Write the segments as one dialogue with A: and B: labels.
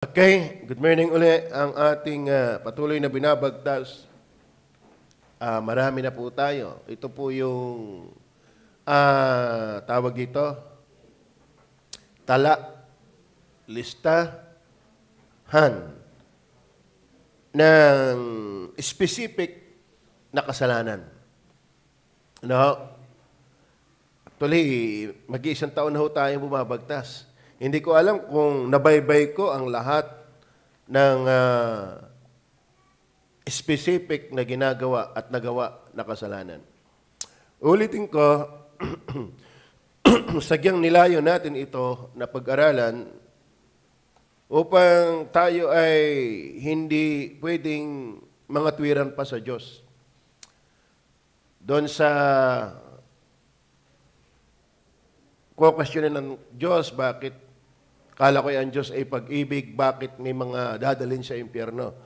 A: Okay, good morning uli. Ang ating patuloy na binabagtas, marami na po tayo. Ito po yung tawag dito, tala, listahan ng specific na kasalanan. No? Actually, mag-iisang taon na ho tayo bumabagtas. Hindi ko alam kung nabaybay ko ang lahat ng specific na ginagawa at nagawa na kasalanan. Ulitin ko, sagyang nilayo natin ito na pag-aralan upang tayo ay hindi pwedeng mga tuwiran pa sa Diyos. Doon sa questionin ng Diyos, bakit kala ko ang Diyos ay pag-ibig, bakit may mga dadalhin sa impyerno?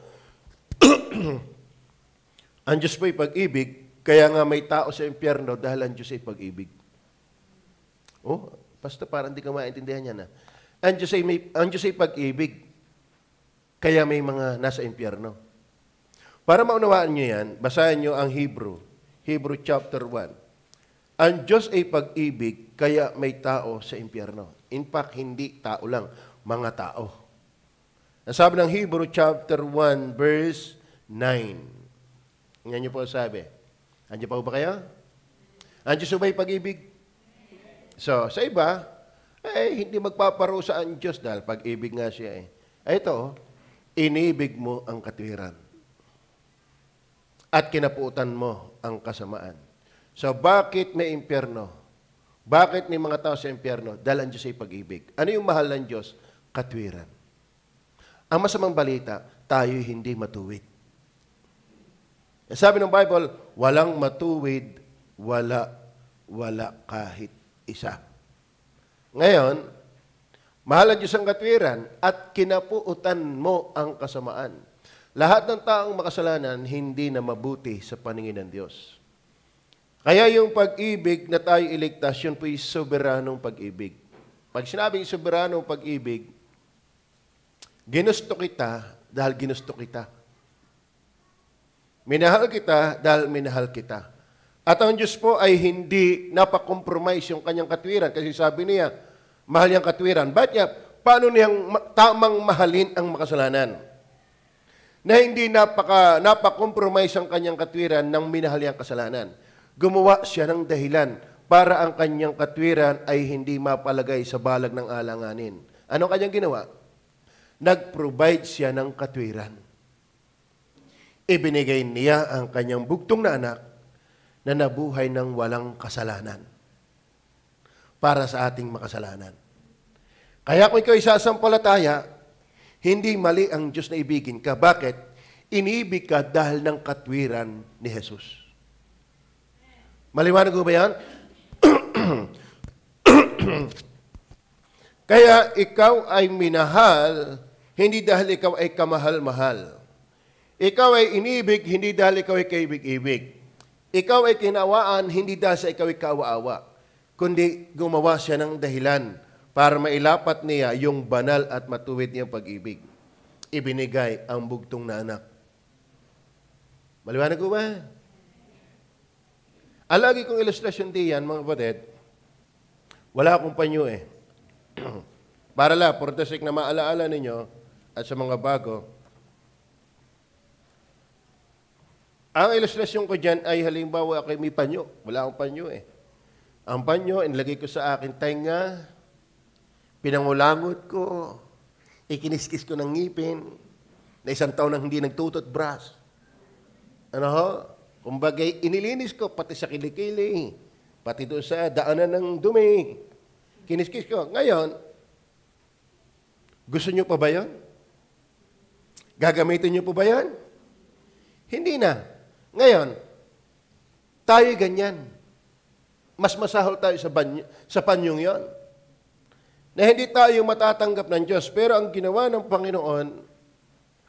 A: Ang Diyos po ay pag-ibig, kaya nga may tao sa impyerno dahil ang Diyos ay pag-ibig. Oh, Pastor, parang hindi ka maintindihan yan. Ang Diyos ay pag-ibig, kaya may mga nasa impyerno. Para maunawaan nyo yan, basahin nyo ang Hebrew chapter 1. Ang Diyos ay pag-ibig, kaya may tao sa impyerno. In fact, hindi tao lang, mga tao. Nasabi ng Hebrew chapter 1, verse 9. Tingnan niyo po sabi. Andiyan pa ba kayo? Ang Diyos ba ay pag-ibig? So, sa iba, hindi magpaparusa ang Diyos dahil pag-ibig nga siya eh. Ito, inibig mo ang katwiran. At kinaputan mo ang kasamaan. So, bakit may impyerno? Bakit may mga tao sa impyerno? Dahil ang Diyos ay pag-ibig. Ano yung mahal ng Diyos? Katwiran. Ang masamang balita, tayo'y hindi matuwid. Sabi ng Bible, walang matuwid, wala kahit isa. Ngayon, mahal ng Diyos ang katwiran at kinapuutan mo ang kasamaan. Lahat ng taong makasalanan, hindi na mabuti sa paningin ng Diyos. Kaya yung pag-ibig na tayo iligtas, yun po yung soberanong pag-ibig. Pag sinabing soberanong pag-ibig, ginusto kita dahil ginusto kita. Minahal kita dahil minahal kita. At ang Diyos po ay hindi napakompromise yung kanyang katwiran. Kasi sabi niya, mahal niyang katwiran. Ba't niya? Paano niyang tamang mahalin ang makasalanan? Na hindi napakompromise ang kanyang katwiran nang minahal niyang kasalanan. Gumawa siya ng dahilan para ang kanyang katwiran ay hindi mapalagay sa balag ng alanganin. Ano kanyang ginawa? Nag-provide siya ng katwiran. Ibinigay niya ang kanyang bugtong na anak na nabuhay ng walang kasalanan para sa ating makasalanan. Kaya kung ikaw isasampalataya, hindi mali ang Diyos na ibigin ka. Bakit? Inibig ka dahil ng katwiran ni Jesus. Maliwanag ko ba yan? Kaya ikaw ay minahal, hindi dahil ikaw ay kamahal-mahal. Ikaw ay inibig, hindi dahil ikaw ay kaibig-ibig. Ikaw ay kinawaan, hindi dahil sa ikaw ay kaawa-awa. Kundi gumawa siya ng dahilan para mailapat niya yung banal at matuwid niyang pag-ibig. Ibinigay ang bugtong na anak. Maliwanag ko ba? Alagi kong ilustrasyon diyan, mga kapatid, wala akong panyo eh. Para lang, for the sake na maalaala ninyo at sa mga bago, ang ilustrasyon ko dyan ay halimbawa ako may panyo. Wala akong panyo eh. Ang panyo, inilagay ko sa akin tainga, pinangulangot ko, ikiniskis ko ng ngipin, na isang taon nang hindi nagtututbrush. Ano ho? Kumbaga, inilinis ko pati sa kilikili, pati doon sa daanan ng dumi. Kiniskis ko. Ngayon, gusto nyo pa ba yan? Gagamitin nyo pa ba yan? Hindi na. Ngayon, tayo ganyan. Mas masahol tayo sa panyong yon. Na hindi tayo matatanggap ng Diyos. Pero ang ginawa ng Panginoon,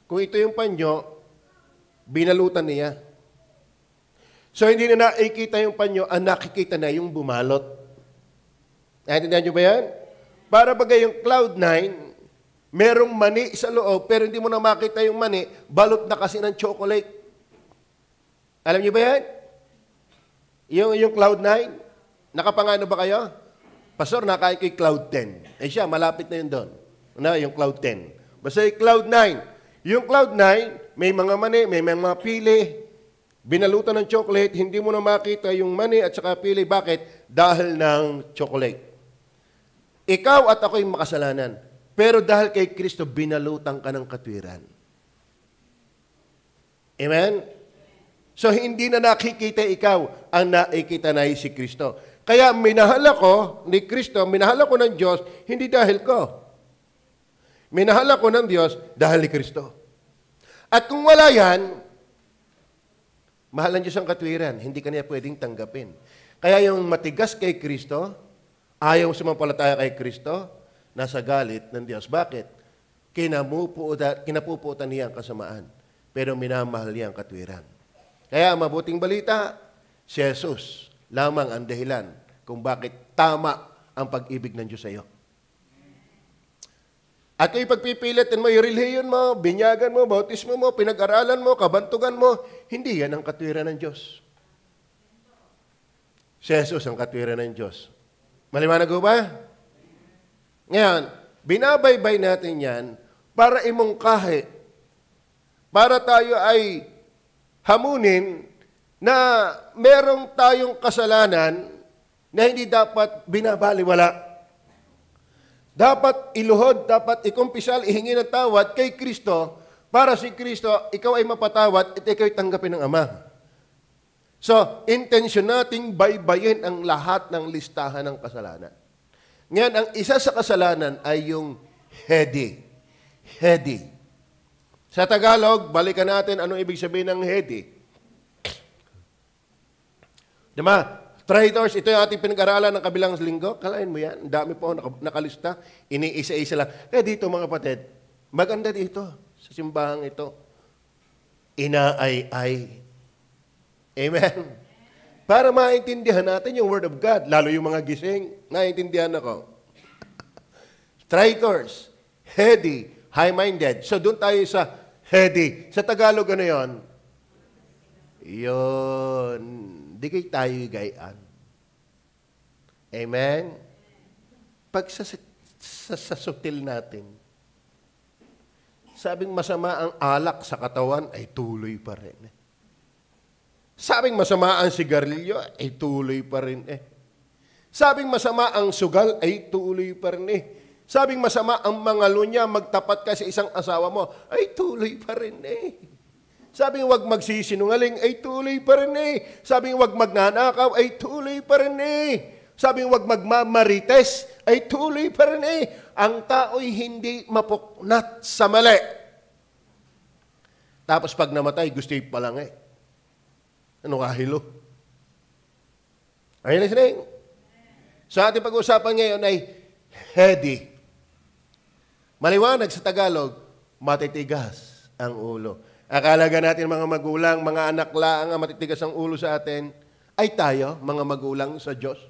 A: kung ito yung panyo, binalutan niya. So, hindi na nakikita yung panyo, ang nakikita na yung bumalot. Naintindihan nyo ba yan? Para bagay yung Cloud9, merong mani sa loob, pero hindi mo na makita yung mani, balot na kasi ng chocolate. Alam niyo ba yan? Yung Cloud9, nakapangano ba kayo? Pastor, nakain ko yung Cloud10. Eh siya, malapit na yun doon. Yung Cloud10. Basta yung Cloud9. Yung Cloud9, may mga mani, may mga pili, binalutan ng chocolate, hindi mo na makita yung mani at saka pili. Bakit? Dahil ng chocolate. Ikaw at ako'y makasalanan. Pero dahil kay Kristo, binalutan ka ng katwiran. Amen? So, hindi na nakikita ikaw, ang nakikita na si Kristo. Kaya minahal ako ni Kristo, minahal ako ng Diyos, hindi dahil ko. Minahal ako ng Diyos dahil ni Kristo. At kung wala yan, mahal ng Diyos ang katwiran, hindi ka niya pwedeng tanggapin. Kaya yung matigas kay Kristo, ayaw sumampalataya kay Kristo, nasa galit ng Diyos. Bakit? Kinapuputan niya ang kasamaan, pero minamahal niya ang katwiran. Kaya mabuting balita, si Jesus lamang ang dahilan kung bakit tama ang pag-ibig ng Diyos sa iyo. At kung ipagpipilitin mo, yung relihiyon mo, binyagan mo, bautismo mo, pinag-aralan mo, kabantugan mo, hindi yan ang katwiran ng Diyos. Si Jesus ang katwiran ng Diyos. Maliwanag ko ba? Ngayon, binabaybay natin yan para imungkahi, para tayo ay hamunin na merong tayong kasalanan na hindi dapat binabaliwala. Dapat iluhod, dapat ikumpisal, ihingi ng tawad kay Kristo para si Kristo, ikaw ay mapatawad at ikaw ay tanggapin ng Ama. So, intensyon nating baybayin ang lahat ng listahan ng kasalanan. Ngayon, ang isa sa kasalanan ay yung heady. Heady. Sa Tagalog, balikan natin anong ibig sabihin ng heady. Diba? Traitors, ito yung ating pinag-aralan ng kabilang linggo. Kalain mo yan. Ang dami po nakalista. Iniisa-isa lang. Kaya dito mga kapatid, maganda dito sa simbahang ito. Inaay-ay. Amen? Para maintindihan natin yung Word of God, lalo yung mga gising, naiintindihan ako. Traitors, heady, high-minded. So doon tayo sa heady. Sa Tagalog, ano yun? Yun. Di kayo tayo gayaan. Amen? Pag sa sutil natin, sabing masama ang alak sa katawan, ay tuloy pa rin. Sabing masama ang sigarilyo, ay tuloy pa rin. Sabing masama ang sugal, ay tuloy pa rin. Sabing masama ang mga lunya, magtapat ka sa isang asawa mo, ay tuloy pa rin. Sabing wag magsisinungaling, ay tuloy pa rin. Sabing wag magnanakaw, ay tuloy pa rin. Sabing wag magmamarites, ay tuloy pa rin. Ang tao'y hindi mapuknat sa mali. Tapos pag namatay, gusto yung palang Ano kahilo? Are you listening? So ating pag-uusapan ngayon ay heady. Maliwanag sa Tagalog, matitigas ang ulo. Akalaga natin mga magulang, mga anak laang ang matitigas ang ulo sa atin, ay tayo, mga magulang sa Diyos.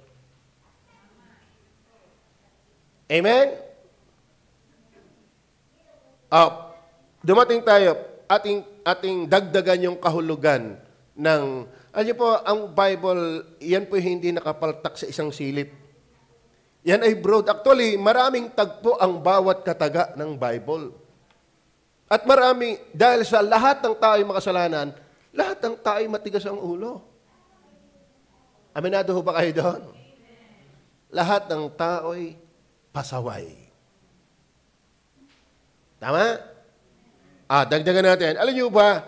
A: Amen? Dumating tayo, ating dagdagan yung kahulugan ng, alam niyo po, ang Bible, yan po hindi nakapaltak sa isang silip. Yan ay broad. Actually, maraming tagpo ang bawat kataga ng Bible. At marami, dahil sa lahat ng tao'y makasalanan, lahat ng tao'y matigas ang ulo. Aminado ho ba kayo doon? Lahat ng tao'y pasaway. Tama? Dagdagan natin. Alam niyo ba,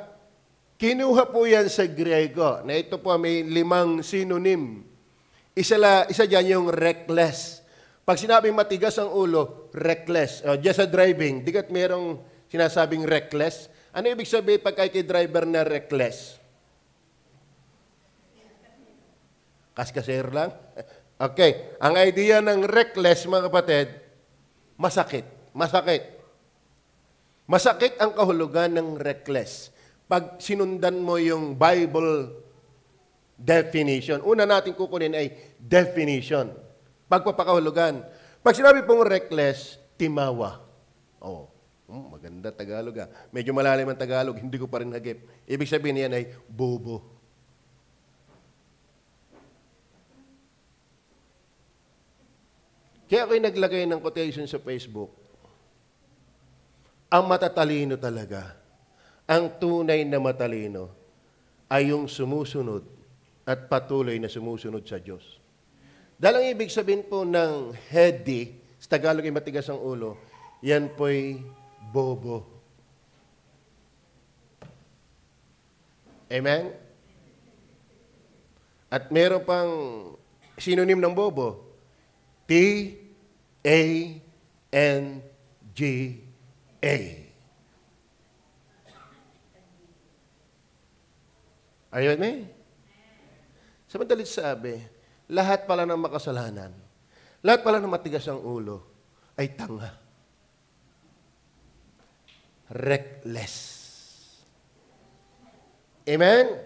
A: kinuha po yan sa Griego, na ito po may 5 synonym. Isa dyan yung reckless. Pag sinabing matigas ang ulo, reckless. Just sa driving, di kat merong sinasabing reckless. Ano ibig sabihin pag kay driver na reckless? Kaskaser lang? Okay. Ang idea ng reckless, mga kapatid, masakit. Masakit. Masakit ang kahulugan ng reckless. Pag sinundan mo yung Bible definition, una natin kukunin ay definition. Pagpapakahulugan. Pag sinabi pong reckless, timawa. Oh, maganda Tagalog ah. Medyo malalim ang Tagalog, hindi ko pa rin hagip. Ibig sabihin niyan ay bobo. Kaya ako'y naglagay ng quotation sa Facebook. Ang matatalino talaga, ang tunay na matalino, ay yung sumusunod at patuloy na sumusunod sa Diyos. Dahil ang ibig sabihin po ng heady, sa Tagalog ay matigas ang ulo, yan po'y bobo. Amen? At meron pang synonym ng bobo, T-A-N-G-A. Are you with me? Sa madalit sabi, lahat pala ng makasalanan, lahat pala ng matigas ang ulo, ay tanga. Reckless. Amen?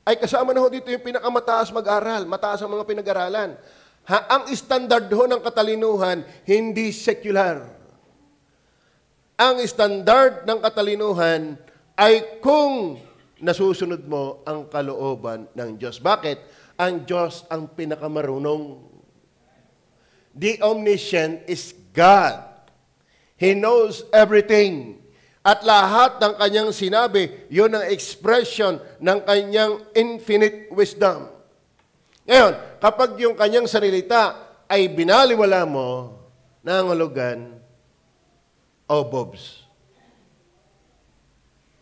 A: Ay kasama na ho dito yung pinakamataas mag-aral, mataas ang mga pinag-aralan. Ang standard ho ng katalinuhan, hindi secular. Ang standard ng katalinuhan ay kung nasusunod mo ang kalooban ng Diyos. Bakit? Ang Diyos ang pinakamarunong. The omniscient is God. He knows everything. At lahat ng kanyang sinabi, yun ang expression ng kanyang infinite wisdom. Ngayon, kapag yung kanyang salita ay binaliwala mo, nangulugan, o bobs.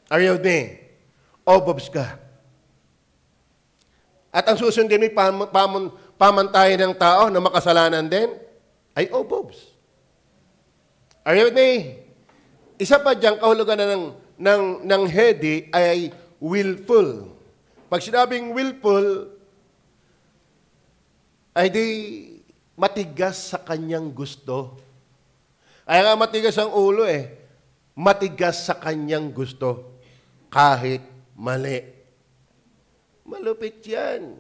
A: Are you with me? O bobs ka. At ang susundin mo pamantayan ng tao na makasalanan din, ay o bobs. Are you with me? Isa pa diyang kahulugan na ng heady ay willful. Pag sinabing willful, ay di matigas sa kanyang gusto. Ay nga matigas ang ulo eh. Matigas sa kanyang gusto. Kahit mali. Malupit yan.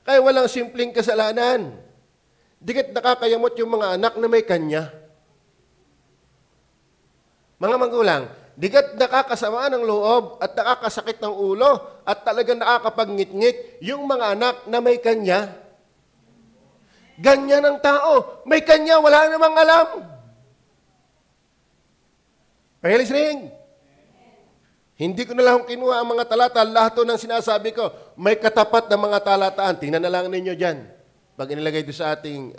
A: Kaya walang simpleng kasalanan. Dikit nakakayamot yung mga anak na may kanya. Mga magulang, dikit nakakasama ng loob at nakakasakit ng ulo at talagang nakakapagngit-ngit yung mga anak na may kanya. Ganyan ang tao. May kanya, wala namang alam. Are you listening? Hindi ko na lang kinuha ang mga talata. Lahat ng sinasabi ko, may katapat na mga talataan. Tingnan na lang ninyo dyan. Pag inilagay ito sa ating...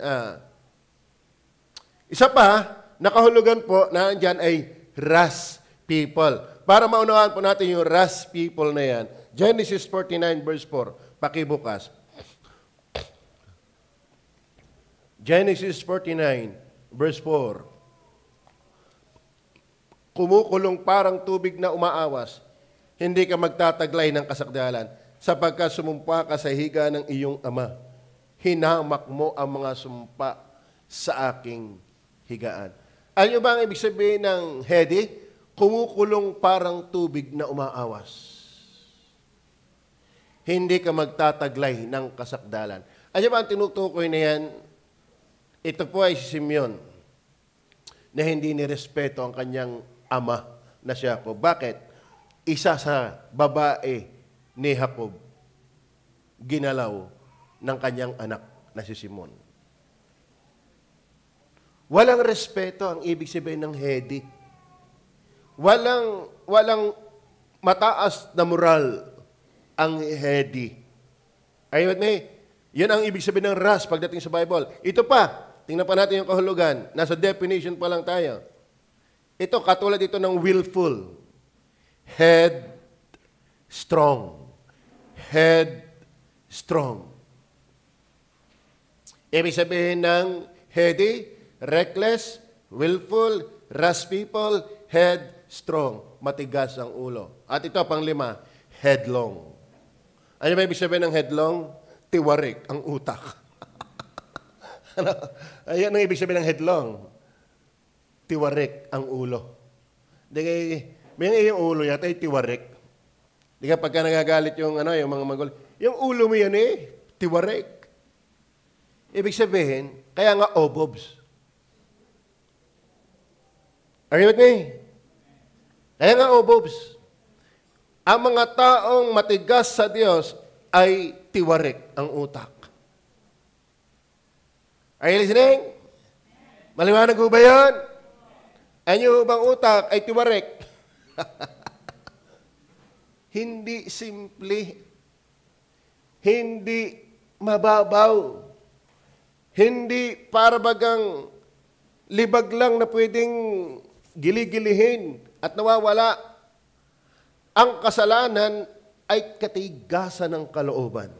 A: Isa pa, nakahulugan po na dyan ay wrath people. Para maunawaan po natin yung wrath people na yan, Genesis 49 verse 4. Pakibukas. Genesis 49 verse 4. Kumukulong parang tubig na umaawas, hindi ka magtataglay ng kasakdalan, sapagkat sumumpa ka sa higa ng iyong ama. Hinamak mo ang mga sumpa sa aking higaan. Alam niyo ba ang ibig sabihin ng heady? Kumukulong parang tubig na umaawas. Hindi ka magtataglay ng kasakdalan. Alam niyo ba ang tinutukoy na yan? Ito po ay si Simeon na hindi nirespeto ang kanyang ama na si Jacob. Bakit? Isa sa babae ni Jacob ginalaw ng kanyang anak na si Simon. Walang respeto ang ibig sabihin ng heady. Walang mataas na moral ang heady. Are you with me? Yan ang ibig sabihin ng wrath pagdating sa Bible. Ito pa, tingnan pa natin yung kahulugan. Nasa definition pa lang tayo. Ito, katulad ito ng willful. Headstrong. Headstrong. Ibig sabihin ng heady, reckless, willful, rash people, headstrong. Matigas ang ulo. At ito, pang-5, headlong. Ano ba ibig sabihin ng headlong? Tiwarik ang utak. Ano? Ayan ang ibig sabihin ng headlong. Tiwarik ang ulo. May yung ulo yata ay tiwarik. Di ka pagka nagagalit yung mga magulo, yung ulo mo yan tiwarik. Ibig sabihin, kaya nga obobs. Are you with me? Kaya nga, Bobs, ang mga taong matigas sa Diyos ay tiwarik ang utak. Are you listening? Maliwanag ho ba yan? Ang iyong bang utak ay tiwarik? Hindi simple. Hindi mababaw. Hindi para bagang libag lang na pwedeng giligilihin at nawawala. Ang kasalanan ay katigasan ng kalooban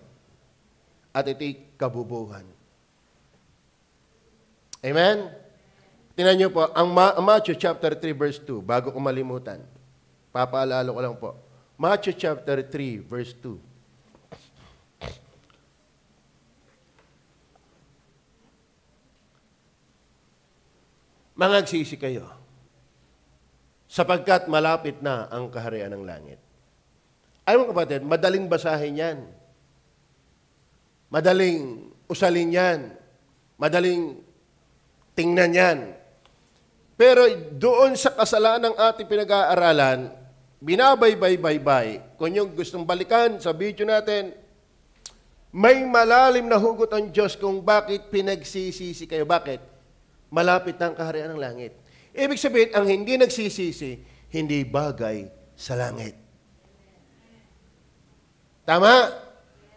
A: at ito'y kabubuhan. Amen? Tingnan niyo po, ang Matthew chapter 3 verse 2, bago ko malimutan, papaalala ko lang po. Matthew chapter 3 verse 2. Mangagsisi kayo, sapagkat malapit na ang kaharian ng langit. Ay mga kapatid, madaling basahin yan. Madaling usalin yan. Madaling tingnan yan. Pero doon sa kasalanan ng ating pinag-aaralan, binabaybay-baybay. Kung yung gustong balikan sa video natin, may malalim na hugot ang Diyos kung bakit pinagsisisi kayo. Bakit? Malapit na ang kaharian ng langit. Ibig sabihin, ang hindi nagsisisi, hindi bagay sa langit. Tama?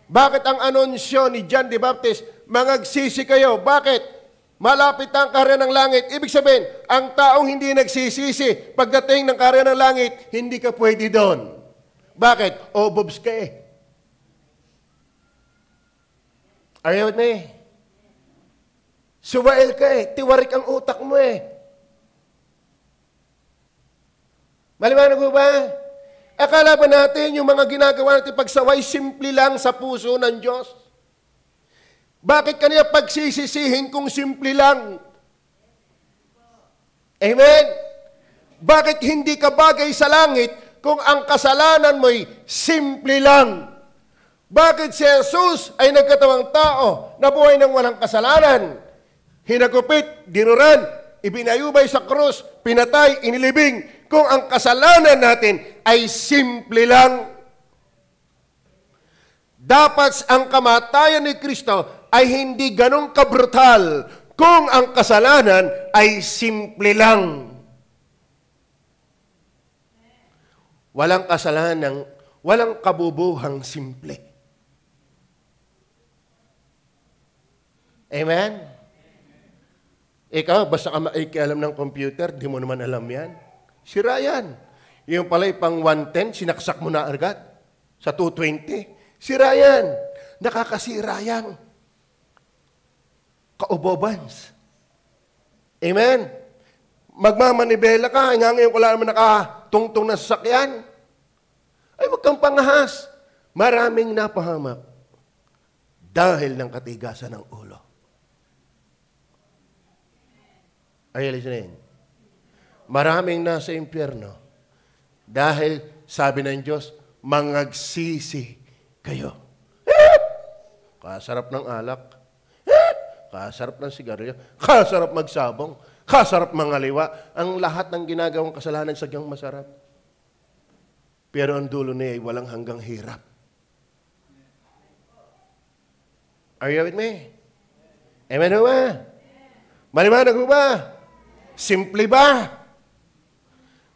A: Bakit ang anunsyo ni John the Baptist, mangagsisi kayo? Bakit? Malapit na ang kaharian ng langit. Ibig sabihin, ang taong hindi nagsisisi, pagdating ng kaharian ng langit, hindi ka pwede doon. Bakit? Bobs ka eh. Are you with me? Suwael ka eh. Tiwarik ang utak mo eh. Maliwanag mo ba? Akala ba natin yung mga ginagawa natin pagsaway, simple lang sa puso ng Diyos? Bakit kaniya pagsisisihin kung simple lang? Amen? Bakit hindi ka bagay sa langit kung ang kasalanan mo'y simple lang? Bakit si Jesus ay nagkatawang tao na buhay ng walang kasalanan? Hinagupit, dinuran, ibinayubay sa krus, pinatay, inilibing, kung ang kasalanan natin ay simple lang. Dapat ang kamatayan ni Kristo ay hindi ganong kabrutal kung ang kasalanan ay simple lang. Walang kasalanan, walang kabubuhang simple. Amen? Ikaw, basta ka maikialam ng computer, di mo naman alam yan. Sira yan. Yung pala'y pang 110, sinaksak mo na agad. Sa 220, sira yan. Nakakasira yan. Kaubobans. Amen? Magmamanibela ka, ngayon wala naman nakatungtong na sasakyan. Ay, wag kang pangahas. Maraming napahamak dahil ng katigasan ng ulo. Are you listening? Maraming nasa impyerno dahil sabi ng Diyos, mangagsisi kayo. Kasarap ng alak, kasarap ng sigarilyo, kasarap magsabong, kasarap mangaliwa. Ang lahat ng ginagawang kasalanan sadyang masarap. Pero ang dulo niya ay walang hanggang hirap. Are you with me? Amen ho ba? Maliwanag ho ba? Simple ba?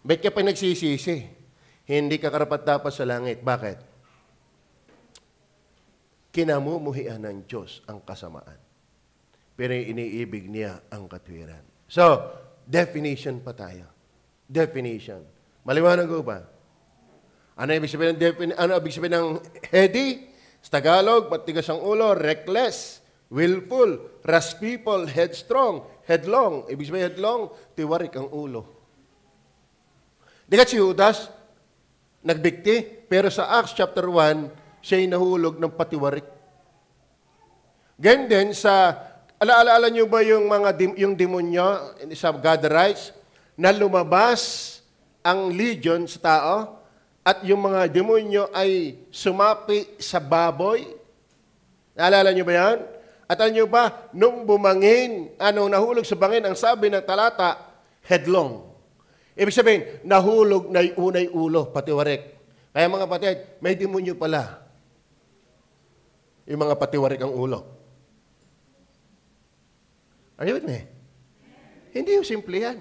A: Ba't ka pa nagsisisi? Hindi ka karapat-dapat sa langit. Bakit? Kinamumuhian ng Diyos ang kasamaan. Pero iniibig niya ang katwiran. So, definition pa tayo. Definition. Maliwanag ko ba? Ano ibig sabihin ng heady? Sa Tagalog, matigas ang ulo, reckless, willful, rash people, headstrong, headlong. Ibig sabihin headlong, tiwarik ang ulo. Di ka si Judas, nagbikti, pero sa Acts chapter 1, siya'y nahulog ng patiwarik. Ganyan din sa, alaala niyo ba yung demonyo sa Gadarites, na lumabas ang legion sa tao, at yung mga demonyo ay sumapi sa baboy? Naalala niyo ba yan? At alam niyo ba, nung bumangin, nahulog sa bangin, ang sabi ng talata, headlong. Ibig sabihin, nahulog na yung unay ulo, patiwarek. Kaya mga kapatid, may demonyo pala. Yung mga patiwarek ang ulo. Are you with me? Hindi yung simple yan.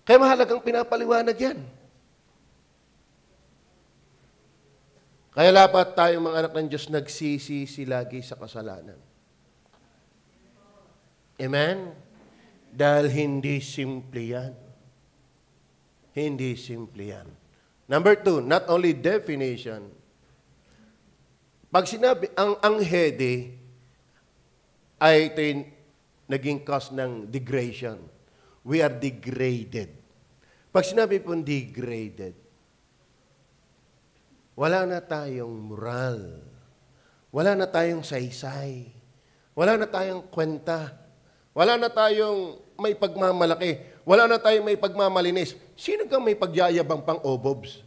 A: Kaya mahalagang pinapaliwanag yan. Kaya dapat tayong mga anak ng Diyos nagsisisi lagi sa kasalanan. Amen? Dahil hindi simple yan. Hindi simple yan. Number 2, not only definition. Pag sinabi, ang hede ay ito yung naging cause ng degradation. We are degraded. Pag sinabi pong degraded, wala na tayong moral. Wala na tayong saysay. Wala na tayong kwenta. Wala na tayong may pagmamalaki. Wala na tayong may pagmamalinis. Sino kang may pagyayabang pang obobs?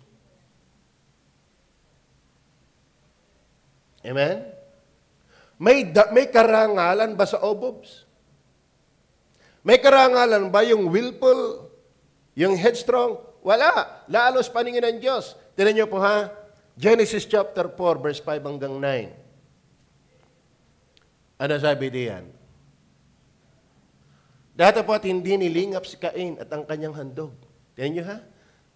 A: Amen? May karangalan ba sa obobs? May karangalan ba yung willful, yung headstrong? Wala. Lalo sa paningin ng Diyos. Tignan niyo po ha, Genesis chapter 4, verse 5 hanggang 9. Ano sabi diyan? Dati po at hindi nilingap si Cain at ang kanyang handog. Tignan niyo ha?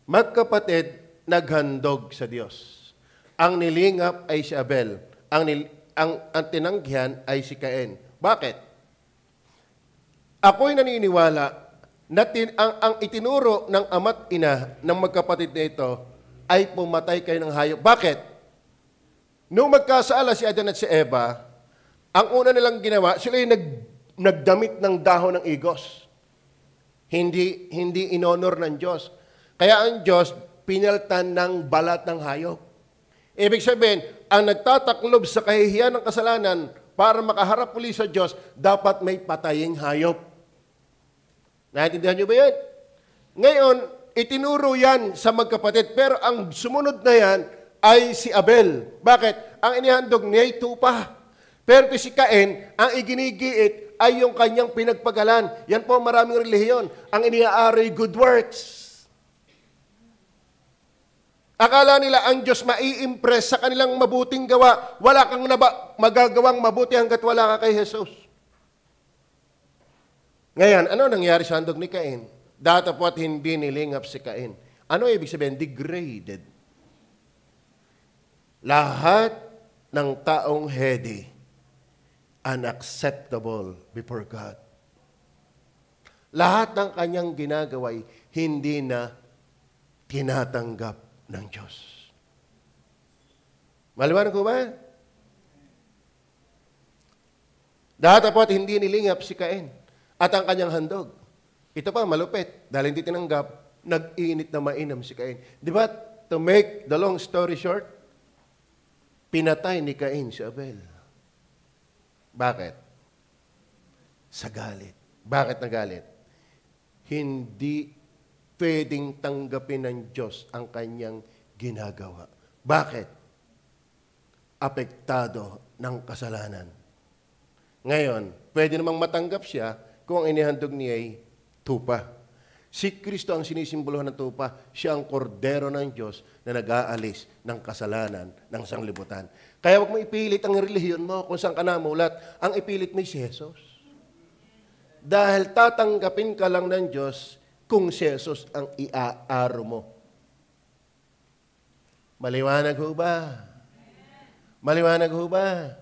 A: Magkapatid, naghandog sa Diyos. Ang nilingap ay si Abel. Ang tinanggihan ay si Cain. Bakit? Ako'y naniniwala na ang itinuro ng ama't ina ng magkapatid na ito ay pumatay kayo ng hayop. Bakit? Nung magkasala si Adan at si Eva, ang una nilang ginawa, sila yung nagdamit ng dahon ng igos. Hindi inonor ng Diyos. Kaya ang Diyos, pinaltan ng balat ng hayop. Ibig sabihin, ang nagtataklob sa kahihiyan ng kasalanan para makaharap muli sa Diyos, dapat may pataying hayop. Naintindihan niyo ba yan? Ngayon, itinuro yan sa magkapatid, pero ang sumunod na yan ay si Abel. Bakit? Ang inihandog niya ay tupa. Pero si Cain, ang iginigiit ay yung kanyang pinagpagalan. Yan po maraming relihiyon. Ang iniaari, good works. Akala nila ang Diyos mai-impress sa kanilang mabuting gawa. Wala kang magagawang mabuti hanggat wala ka kay Jesus. Ngayon, ano nangyari sa handog ni Cain? Data po at hindi nilingap si Cain. Ano ibig sabihin? Degraded. Lahat ng taong heady, unacceptable before God. Lahat ng kanyang ginagaway, hindi na tinatanggap ng Diyos. Maliwanag ko ba? Data po at hindi nilingap si Cain at ang kanyang handog. Ito pa, malupit. Dahil hindi tinanggap, nag-init na mainam si Cain. Di ba, to make the long story short, pinatay ni Cain si Abel. Bakit? Sa galit. Bakit nagalit? Hindi pwedeng tanggapin ng Diyos ang kanyang ginagawa. Bakit? Apektado ng kasalanan. Ngayon, pwede namang matanggap siya kung ang inihandog niya ay tupa. Si Kristo ang sinisimbolohan ng tupa. Siya ang kordero ng Diyos na nag-aalis ng kasalanan ng sanglibutan. Kaya huwag mo ipilit ang relihiyon mo kung saan ka namulat. Ang ipilit mo si Jesus. Dahil tatanggapin ka lang ng Diyos kung si Jesus ang iaaro mo. Maliwanag ho ba? Maliwanag ho ba?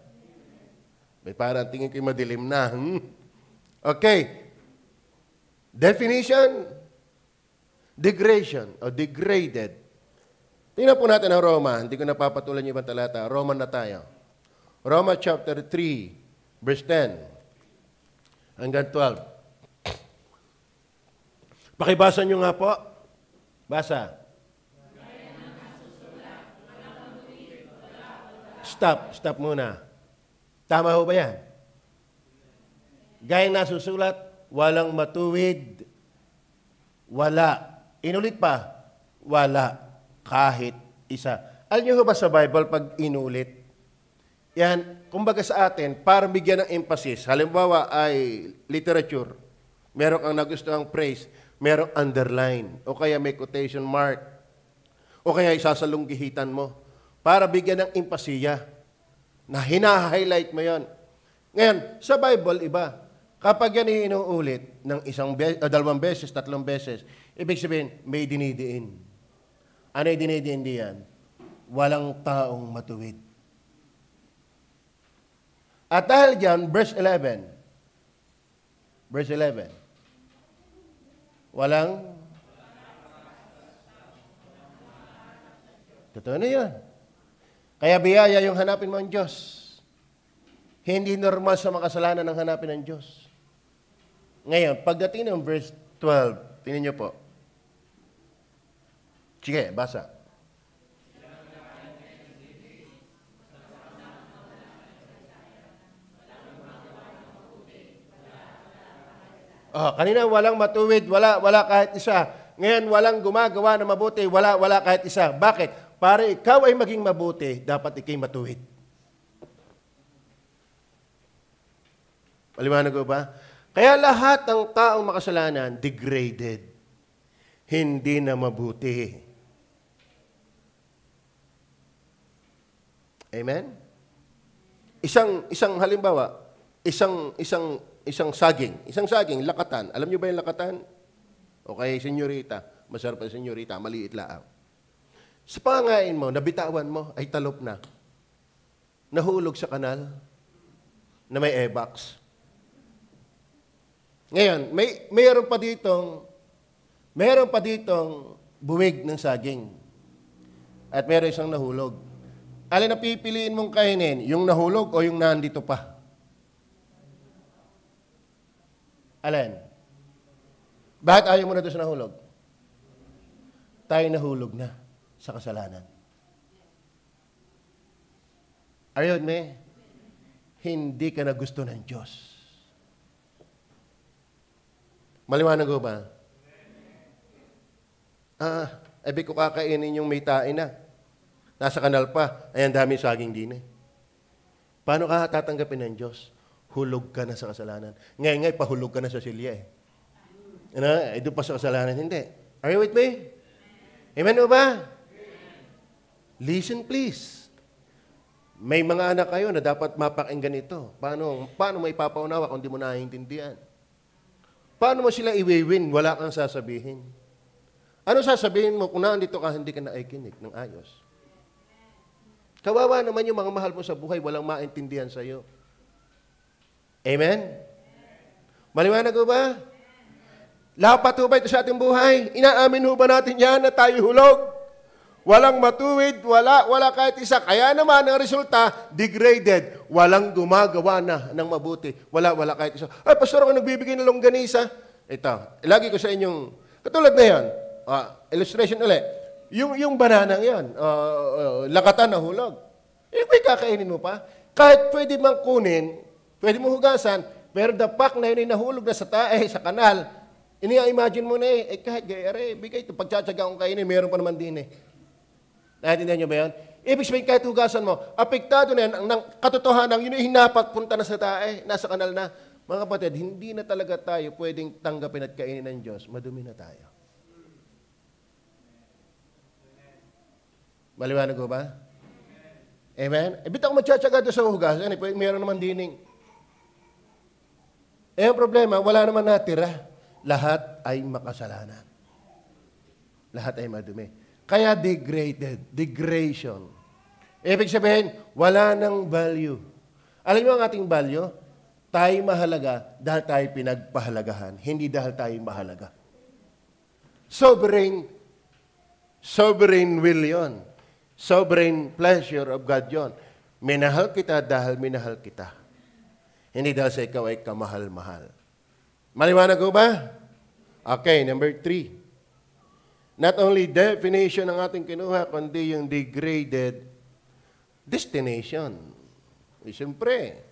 A: May parang tingin kayo madilim na. Okay. Definition, degradation o degraded. Tingnan po natin ang Roma. Hindi ko napapatulan yung ibang talata. Roma na tayo. Roma chapter 3, verse 10 hanggang 12. Pakibasa nyo nga po. Basa. Stop muna. Tama ho ba yan? Gaya na susulat, walang matuwid, wala. Inulit pa, wala. Kahit isa. Alam niyo ba sa Bible pag inulit? Yan, kumbaga sa atin, para bigyan ng emphasis. Halimbawa ay literature. Meron kang nagustuhang phrase. merong underline, o kaya may quotation mark, o kaya isasalunggihitan mo para bigyan ng empasiya na hina-highlight mo yon. Ngayon, sa Bible, iba. Kapag yan inuulit ng dalawang beses, tatlong beses, ibig sabihin, may dinidiin. Ano yung dinidiin diyan? Walang taong matuwid. At dahil dyan, verse 11. Verse 11. Walang... Totoo na yun. Kaya biyaya yung hanapin mo ang Diyos. Hindi normal sa makasalanan ang hanapin ng Diyos. Ngayon, pagdating ng verse 12, tingnan niyo po. Sige, basa. Kanina walang matuwid, wala kahit isa. Ngayon walang gumagawa na mabuti, wala kahit isa. Bakit? Para ikaw ay maging mabuti, dapat ikay matuwid. Paliwanag ko ba? Kaya lahat ng taong makasalanan, degraded. Hindi na mabuti. Amen? Isang halimbawa, isang saging, lakatan. Alam niyo ba yung lakatan? Okay, senyorita. Masarap ang senyorita, maliit lang. Sa pangain mo, nabitawan mo, ay talop na. Nahulog sa kanal na may e-box. Ngayon, mayroon pa ditong buwig ng saging. At mayroon isang nahulog. Alin na pipiliin mong kainin? Yung nahulog o yung nandito pa? Alin? Bakit ayaw mo na doon sa nahulog? Tayo nahulog na sa kasalanan. Are you with me? Hindi ka na gusto ng Diyos. Maliwanag ko ba? Ibig ko kakainin yung may tae na. Nasa kanal pa. Ayan, dami saging din eh. Paano ka tatanggapin ng Diyos? Hulog ka na sa kasalanan. Ngay, pahulog ka na sa silya eh. Doon pa sa kasalanan. Hindi. Are you with me? Amen o ba? Listen please. May mga anak kayo na dapat mapakinggan ito. Paano may papaunawa kung di mo naiintindihan? Paano mo sila iwiwin? Wala kang sasabihin. Ano sasabihin mo kung nandito ka, hindi ka naikinig ng ayos? Kawawa naman yung mga mahal mo sa buhay, walang maintindihan sa iyo. Amen? Maliwanag ko ba? Lapat ho ba ito sa ating buhay? Inaamin ho ba natin yan na tayo hulog? Walang matuwid, wala kahit isa. Kaya naman ang resulta, degraded. Walang gumagawa na ng mabuti. Wala kahit isa. Ay, pastor, ako nagbibigay ng longganisa. Ito, lagi ko sa inyong, katulad na yan, illustration ulit. Yung banana yan, lakatan na hulog. May kakainin mo pa. Kahit pwede mang kunin, pwede mo hugasan, pero the fact na yun ay nahulog na sa tae, sa kanal, imagine mo na kahit gayari, bigay ito, pagtsatsaga kong kainin, meron pa naman din eh. Naintindihan niyo ba yan? Ibig sabihin, kahit hugasan mo, apektado na yan, ang katotohanan, yun ay hinapat, punta na sa tae, nasa kanal na. Mga kapatid, hindi na talaga tayo pwedeng tanggapin at kainin ng Diyos, madumi na tayo. Maliwanag ko ba? Amen? Bitaw ko magtsatsaga doon sa hugasan, meron naman dining. Ang problema, wala naman natira. Lahat ay makasalanan. Lahat ay madumi. Kaya degradation. Ibig sabihin, wala nang value. Alam mo ang ating value? Tayo mahalaga dahil tayo pinagpahalagahan, hindi dahil tayo mahalaga. Sovereign will yun. Sovereign pleasure of God yun. Minahal kita dahil minahal kita. Hindi dahil sa ikaw ay kamahal-mahal. Maliwanag ko ba? Okay, number 3. Not only definition ang ating kinuha, kundi yung degraded destination. Siyempre,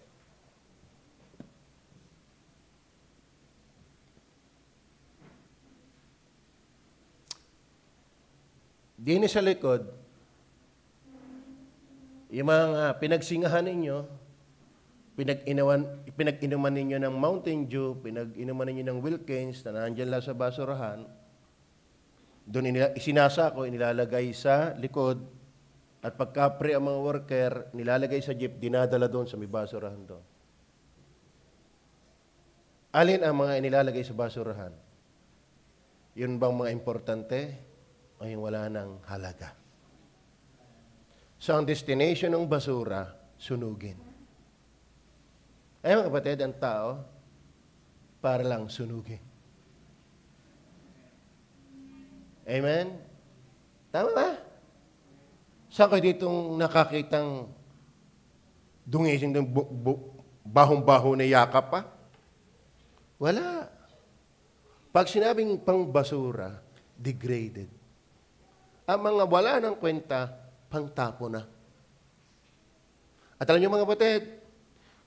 A: din sa likod, yung mga pinagsingahan ninyo, pinag-inuman ninyo ng Mountain Dew, pinag-inuman ninyo ng Wilkins na nandyan lang sa basurahan, doon isinasako, inilalagay sa likod, at pagka-pre ang mga worker, nilalagay sa jeep, dinadala doon sa may basurahan doon. Alin ang mga inilalagay sa basurahan? Yun bang mga importante o yung wala ng halaga? So ang destination ng basura, sunugin. Ay mga kapatid, ang tao, para lang sunugin. Amen? Tama ba? Saan kayo ditong nakakitang dungising ng bahong-baho na yakap pa? Wala. Pag sinabing pangbasura, degraded. Ang mga wala ng kwenta, pangtapo na. At alam niyo mga kapatid,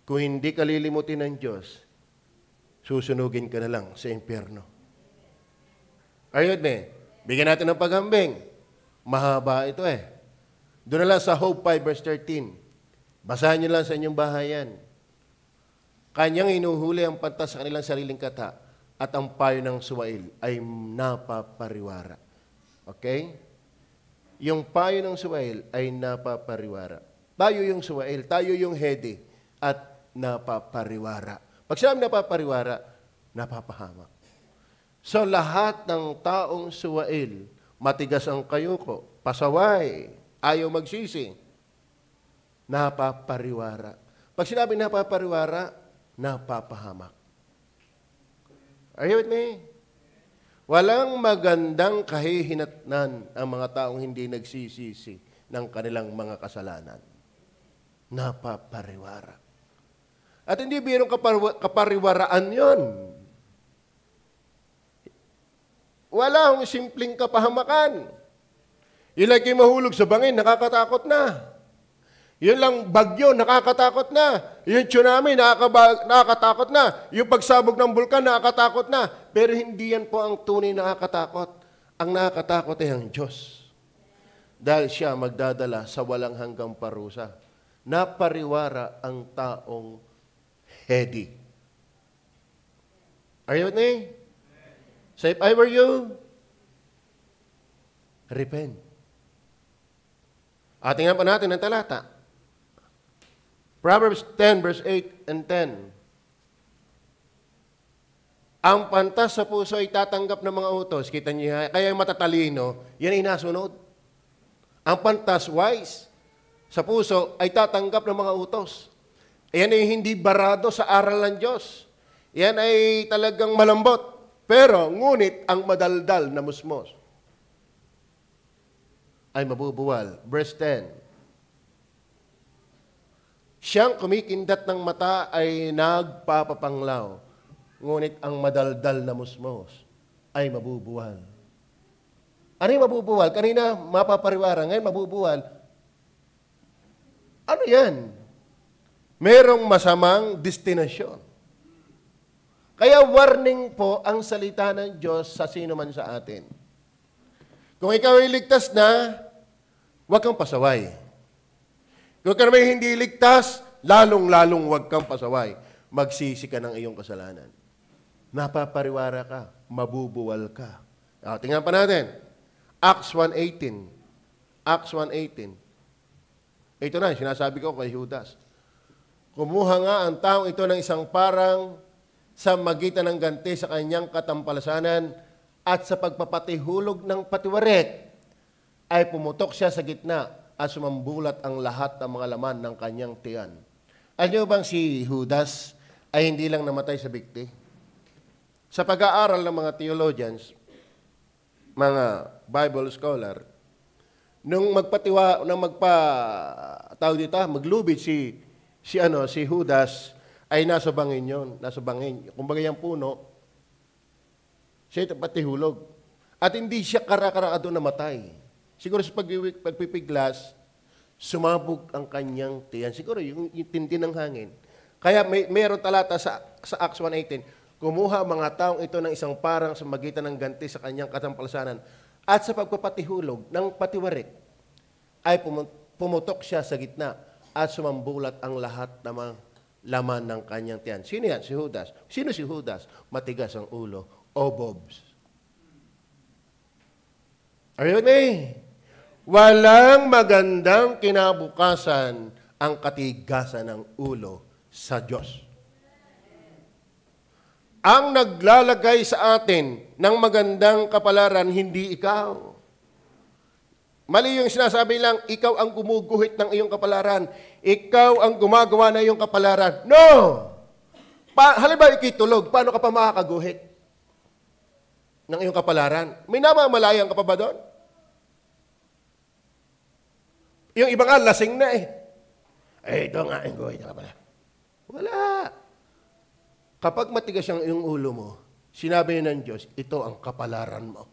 A: kung hindi ka lilimutin ng Diyos, susunugin ka na lang sa impyerno. Ayun bigyan natin ng paghambing. Mahaba ito Doon na lang sa Hope 5 verse 13. Basahin niyo lang sa inyong bahayan. Kanyang inuhuli ang pantas sa kanilang sariling kata at ang payo ng suwail ay napapariwara. Okay? Yung payo ng suwail ay napapariwara. Tayo yung suwail, tayo yung hede at napapariwara. Pag sinabi napapariwara, napapahamak. So lahat ng taong suwail, matigas ang kayuko, pasaway, ayaw magsisi, napapariwara. Pag sinabi napapariwara, napapahamak. Are you with me? Walang magandang kahihinatnan ang mga taong hindi nagsisisi ng kanilang mga kasalanan. Napapariwara. At hindi birong kapariwaraan yon. Wala akong simpleng kapahamakan. Yun lang kayo mahulog sa bangin, nakakatakot na. Yun lang bagyo, nakakatakot na. Yung tsunami, nakakatakot na. Yung pagsabog ng bulkan, nakakatakot na. Pero hindi yan po ang tunay na nakakatakot. Ang nakakatakot ay ang Diyos. Dahil siya magdadala sa walang hanggang parusa. Napariwara ang taong heady. Are you with me? So if I were you, repent. Tingnan pa natin ang talata. Proverbs 10 verse 8 and 10. Ang pantas sa puso ay tatanggap ng mga utos. Kita niyo, kaya yung matatalino, yan ay nasunod. Ang pantas, wise, sa puso ay tatanggap ng mga utos. Yan ay hindi barado sa aral ng Diyos. Yan ay talagang malambot. Pero, ngunit, ang madaldal na musmos ay mabubuwal. Verse 10. Siyang kumikindat ng mata ay nagpapapanglaw. Ngunit ang madaldal na musmos ay mabubuwal. Ano yung mabubuwal? Kanina, mapapariwara. Ngayon, mabubuwal. Ano yan? Merong masamang destinasyon. Kaya warning po ang salita ng Diyos sa sino man sa atin. Kung ikaw ay ligtas na, huwag kang pasaway. Kung ka naman hindi ligtas, lalong-lalong huwag kang pasaway. Magsisi ka ng iyong kasalanan. Napapariwara ka, mabubuwal ka. Tingnan pa natin. Acts 1:18. Acts 1:18. Ito na, sinasabi ko kay Judas. Kumuha nga ang taong ito ng isang parang sa magitan ng ganti sa kanyang katampalasanan at sa pagpapatihulog ng patiwarik ay pumutok siya sa gitna at sumambulat ang lahat ng mga laman ng kanyang tiyan. Alam niyo bang si Judas ay hindi lang namatay sa bigti? Sa pag-aaral ng mga theologians, mga Bible scholar, nung maglubid si Judas, ay nasa bangin yun. Nasa bangin. Kumbaga yung puno, siya ito patihulog. At hindi siya kara-karado namatay. Siguro sa pagpipiglas, sumabog ang kanyang tiyan. Siguro yung tindi ng hangin. Kaya mayroon talata sa Acts 1:18, kumuha mga taong ito ng isang parang sa magitan ng ganti sa kanyang katampalasanan at sa pagpapatihulog ng patiwarik ay pumutok siya sa gitna at sumambulat ang lahat ng laman ng kanyang tiyan. Sino yan? Si Judas. Sino si Judas? Matigas ang ulo. Obobs. Are you with me? Walang magandang kinabukasan ang katigasan ng ulo sa Diyos. Ang naglalagay sa atin ng magandang kapalaran, hindi ikaw. Mali yung sinasabi lang, ikaw ang gumuguhit ng iyong kapalaran. Ikaw ang gumagawa ng iyong kapalaran. No! Halimbawa, ikitulog, paano ka pa makakaguhit ng iyong kapalaran? May namamalayan ka pa ba doon? Yung iba nga, lasing na eh. Ito nga, ang guhit na kapalaran. Wala. Kapag matigas ang iyong ulo mo, sinabi ng Diyos, ito ang kapalaran mo.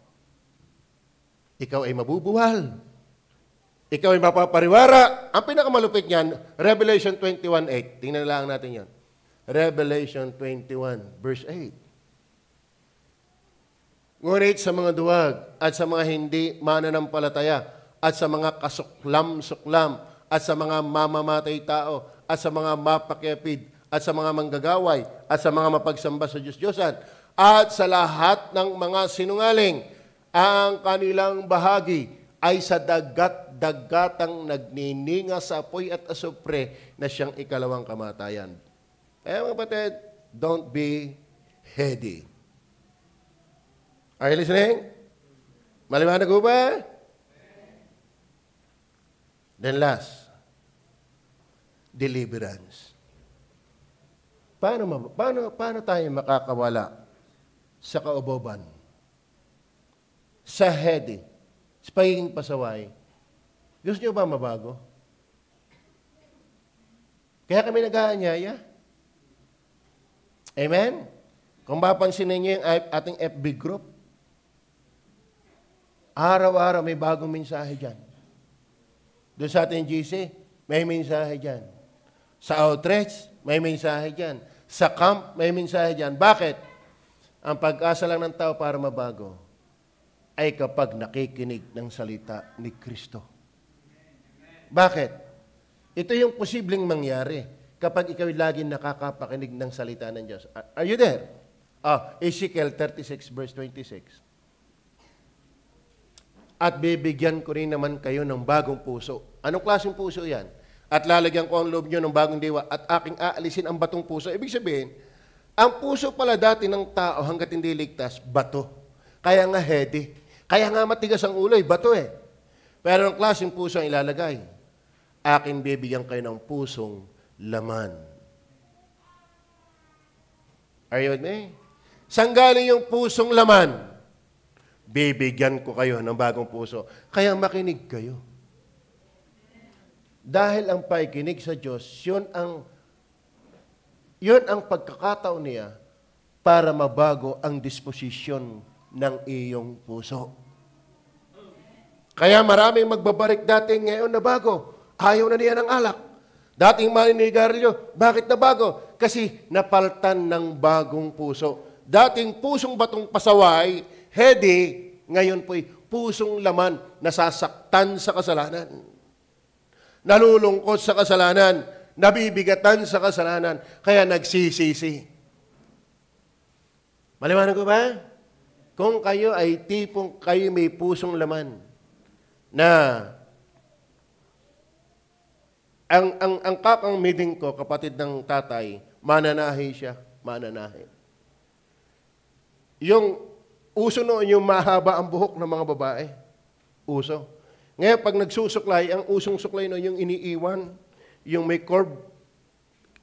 A: Ikaw ay mabubuhal. Ikaw ay mapapariwara. Ang pinakamalupit niyan, Revelation 21:8. Tingnan lang natin yan. Revelation 21, verse 8. Ngunit sa mga duwag at sa mga hindi mananampalataya at sa mga kasuklam-suklam at sa mga mamamatay tao at sa mga mapakyapid at sa mga manggagaway, at sa mga mapagsamba sa Diyos-Diyosan, at sa lahat ng mga sinungaling, ang kanilang bahagi ay sa dagat-dagatang nagnininga sa apoy at asupre na siyang ikalawang kamatayan. Kaya mga kapatid, don't be heady. Are you listening? Maliwanag ko ba? Then last, deliverance. Paano tayo makakawala sa kauboban, sa heady, sa pagiging pasaway? Gusto niyo ba mabago? Kaya kami nag-aanyaya. Amen? Kung mapansin ninyo yung ating FB group, araw-araw may bagong mensahe dyan. Doon sa ating GC, may mensahe dyan. Sa outreach, may mensahe dyan. Sa camp, may mensahe dyan. Bakit? Ang pag-asa lang ng tao para mabago ay kapag nakikinig ng salita ni Kristo. Bakit? Ito yung posibleng mangyari kapag ikaw laging nakakapakinig ng salita ng Diyos. Are you there? Ezekiel 36 verse 26. At bibigyan ko rin naman kayo ng bagong puso. Anong klaseng puso yan? At lalagyan ko ang loob nyo ng bagong diwa at aking aalisin ang batong puso. Ibig sabihin, ang puso pala dati ng tao hanggat hindi ligtas, bato. Kaya nga heady. Kaya nga matigas ang ulo, bato eh. Pero ang klaseng puso ang ilalagay. Aking bibigyan kayo ng pusong laman. Are you with me? Saan galing yung pusong laman? Bibigyan ko kayo ng bagong puso. Kaya makinig kayo. Dahil ang pakikinig sa Diyos, yun ang pagkakataon niya para mabago ang disposisyon ng iyong puso. Kaya maraming magbabarik dating ngayon na bago. Ayaw na niya ng alak. Dating maninigarilyo, bakit na bago? Kasi napaltan ng bagong puso. Dating pusong batong pasaway, heady, ngayon po'y pusong laman, nasasaktan sa kasalanan. Nalulungkot sa kasalanan, nabibigatan sa kasalanan, kaya nagsisisi. Maliwanag ko ba? Kung kayo ay tipong kayo may pusong laman, na ang kakang meeting ko, kapatid ng tatay, mananahi siya, mananahi. Yung uso noon, yung mahaba ang buhok ng mga babae. Uso. Ngayon, pag nagsusuklay, ang usong suklay no, yung iniiwan, yung may curve.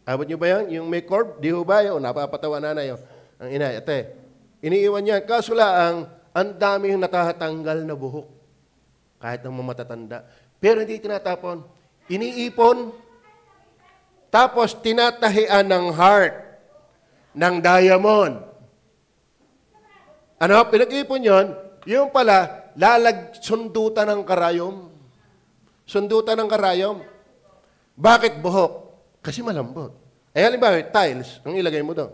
A: Abot nyo ba yan? Yung may curve, di ho ba yun? Napapatawa na yun. Ang inay, ate, iniiwan yan. Kaso lang, ang dami yung natahatanggal na buhok. Kahit ng mga matatanda. Pero hindi tinatapon. Iniipon, tapos tinatahian ng heart, ng diamond. Ano? Pinag-ipon yun, yung pala, sundutan ng karayom. Sundutan ng karayom. Bakit buhok? Kasi malambot. Halimbawa, tiles, ang ilagay mo doon.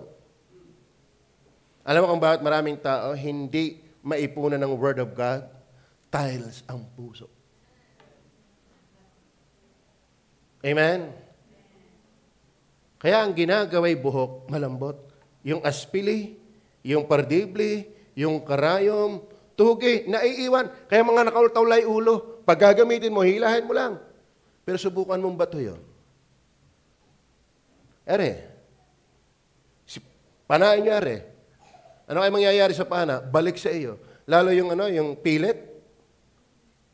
A: Alam mo kung bakit maraming tao hindi maipunan ng Word of God? Tiles ang puso. Amen? Kaya ang ginagaway buhok, malambot. Yung aspili, yung pardibli, yung karayom, tugi, naiiwan. Kaya mga nakaultawlay ulo, pag gagamitin mo, hilahin mo lang. Pero subukan mong bato yun. Panain niya, ano ay mangyayari sa pana? Balik sa iyo. Lalo yung yung pilit,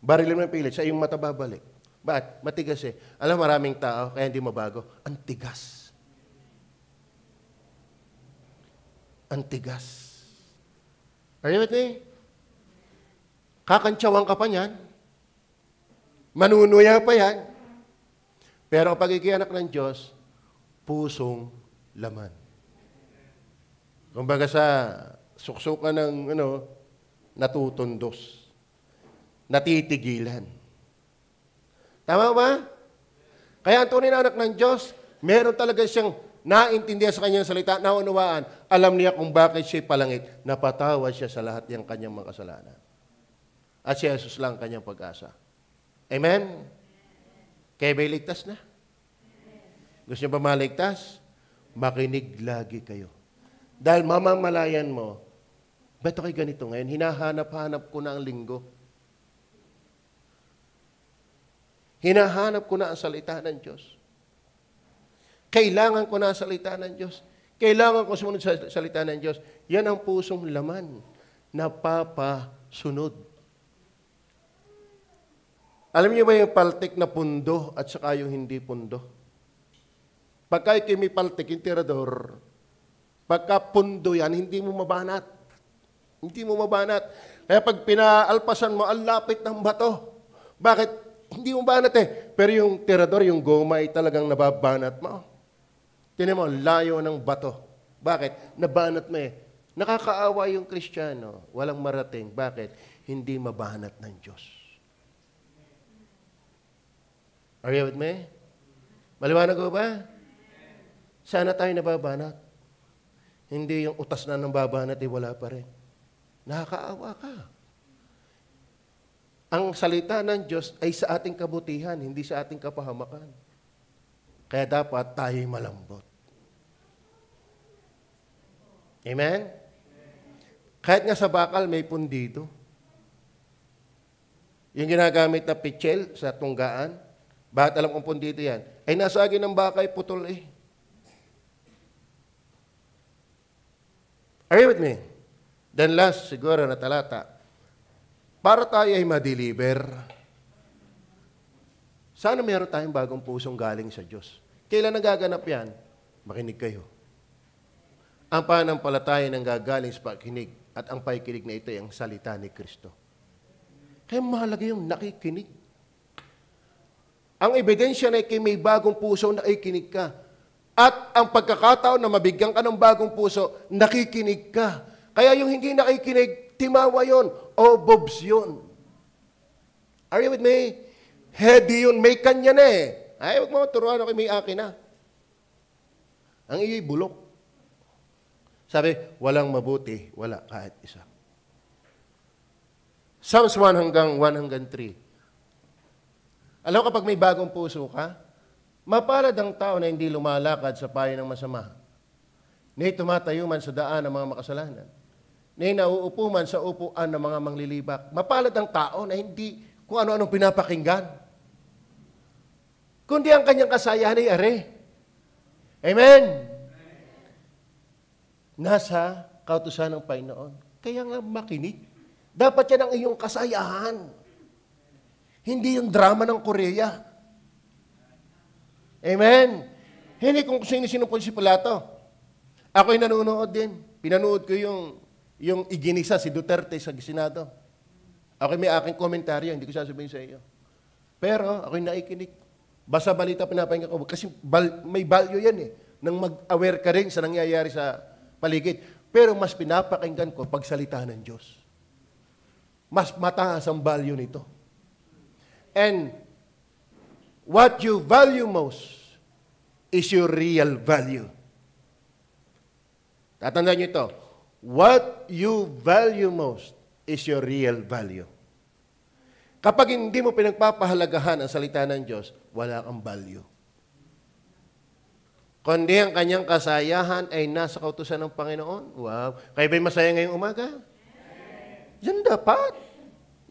A: barilin mo yung pilit, sa iyong mata babalik. Bakit? Matigas eh. Alam, maraming tao, kaya hindi mabago. Ang tigas. Ang tigas. Are you with me? Kakantsawan ka pa niyan. Manunuya pa yan. Pero kapag ikianak ng Diyos, pusong laman. Kumbaga sa suksukan ng natutundos. Natitigilan. Tama ba? Kaya ang tunay na anak ng Diyos, meron talaga siyang naintindihan sa kanyang salita, naunawaan. Alam niya kung bakit siya palangit. Napatawad siya sa lahat ng kanyang mga kasalanan. At si Jesus lang kanyang pag-asa. Amen? Kaya ba'y ligtas na? Gusto niyo ba maligtas? Makinig lagi kayo. Dahil mamamalayan mo, ba't ako'y ganito ngayon? Hinahanap-hanap ko na ang linggo. Hinahanap ko na ang salita ng Diyos. Kailangan ko na ang salita ng Diyos. Kailangan ko sumunod sa salita ng Diyos. Yan ang pusong laman. Napapasunod. Alam niyo ba yung paltik na pundo at saka yung hindi pundo? Pagka may paltik, yung tirador, pagka pundo yan, hindi mo mabanat. Hindi mo mabanat. Kaya pag pinaalpasan mo, ang lapit ng bato. Bakit? Hindi mo banat eh. Pero yung tirador, yung goma ay talagang nababanat mo. Tinan mo, layo ng bato. Bakit? Nabanat mo eh. Nakakaawa yung Kristiyano. Walang marating. Bakit? Hindi mabanat ng Diyos. Are you with me? Maliwanag ko ba? Sana tayo nababanat. Hindi yung utas na ng babanat, wala pa rin. Nakakaawa ka. Ang salita ng Diyos ay sa ating kabutihan, hindi sa ating kapahamakan. Kaya dapat tayo malambot. Amen? Kahit nga sa bakal, may pundido. Yung ginagamit na pichel sa tunggaan, bakit alam kong pundido yan? Ay nasa agin ng baka ay putol eh. Are you with me? Then last, siguro na talata. Para tayo ay ma-deliver, sana meron tayong bagong pusong galing sa Diyos. Kailan nagaganap yan? Makinig kayo. Ang pananampalataya ng gagaling sa pakikinig at ang pakikinig na ito ay ang salita ni Kristo. Kaya mahalaga yung nakikinig. Ang ebidensya na may bagong puso, nakikinig ka. At ang pagkakataon na mabigyan ka ng bagong puso, nakikinig ka. Kaya yung hindi nakikinig, timawa yun o bobs yun. Are you with me? Heady yun, may kanya na eh. Ay, huwag mo turuan ako, may akin na. Ang iyo'y bulok. Sabi, walang mabuti, wala kahit isa. Psalms 1 hanggang 3. Alam kapag may bagong puso ka, mapalad ang tao na hindi lumalakad sa payo ng masama. Ni tumatayo man sa daan ng mga makasalanan. Ni nauupo man sa upuan ng mga manglilibak. Mapalad ang tao na hindi kung ano-anong pinapakinggan. Kundi ang kanyang kasayahan ay are. Amen? Nasa kautusan ng Panginoon. Kaya nga makinig. Dapat yan ang iyong kasayahan. Hindi yung drama ng Korea. Amen? Hindi kung sino-sino po si Pilato. Ako'y nanonood din. Pinanood ko yung iginisa si Duterte sa Senado. Ako'y may aking komentaryo, hindi ko sasabihin sa iyo. Pero ako'y naikinig. Basta balita pinapahinggan ko. Kasi may value yan eh. Nang mag-aware ka rin sa nangyayari sa paligid. Pero mas pinapakinggan ko pagsalita ng Diyos. Mas mataas ang value nito. And what you value most is your real value. Tatandaan niyo ito. What you value most is your real value. Kapag hindi mo pinagpapahalagahan ang salita ng Diyos, wala kang value. kundi ang kanyang kasayahan ay nasa kautusan ng Panginoon. Wow. Kayo ba'y masaya ngayong umaga? Yan dapat.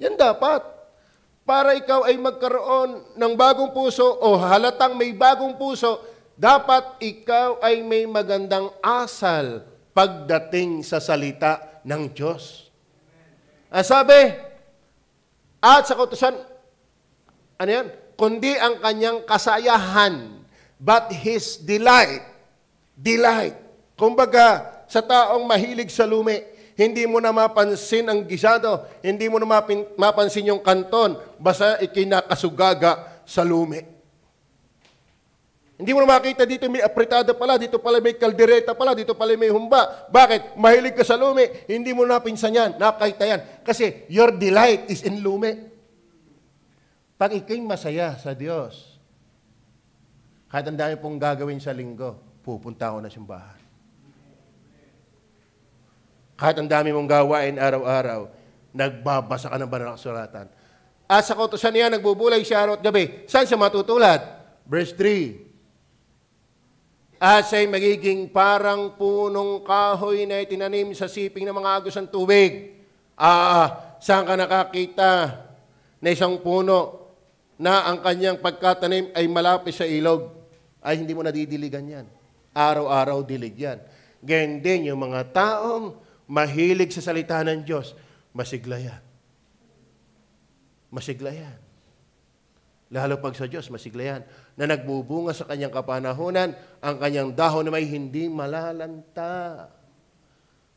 A: Yan dapat. Para ikaw ay magkaroon ng bagong puso o halatang may bagong puso, dapat ikaw ay may magandang asal pagdating sa salita ng Diyos. Sabi, at sa kautusan, ano yan? Kundi ang kanyang kasayahan, but his delight. Delight. Kumbaga, sa taong mahilig sa lumi, hindi mo na mapansin ang gisado, hindi mo na mapansin yung kanton, basta ikinakasugaga sa lumi. Hindi mo na makita dito may apritada pala, dito pala may kaldereta pala, dito pala may humba. Bakit? Mahilig ka sa lumi, hindi mo napinsan yan, nakita yan. Kasi your delight is in lumi. Pag ikaw'y masaya sa Diyos, kahit ang dami pong gagawin sa linggo, pupunta ako na simbahan. Kahit ang dami mong gawain araw-araw, nagbabasa ka ng banal na kasulatan. At sa kautusan niya, nagbubulay siya araw at gabi. Saan siya matutulad? Verse 3. At siya'y magiging parang punong kahoy na itinanim sa siping ng mga agos ng tubig. Saan ka nakakita na isang puno na ang kanyang pagkatanim ay malapit sa ilog? Ay hindi mo nadidiligan yan. Araw-araw dilig yan. Ganyan din yung mga taong mahilig sa salita ng Diyos, masigla yan. Masigla yan. Lalo pag sa Diyos, masigla yan. Na nagbubunga sa kanyang kapanahunan, ang kanyang dahon na may hindi malalanta.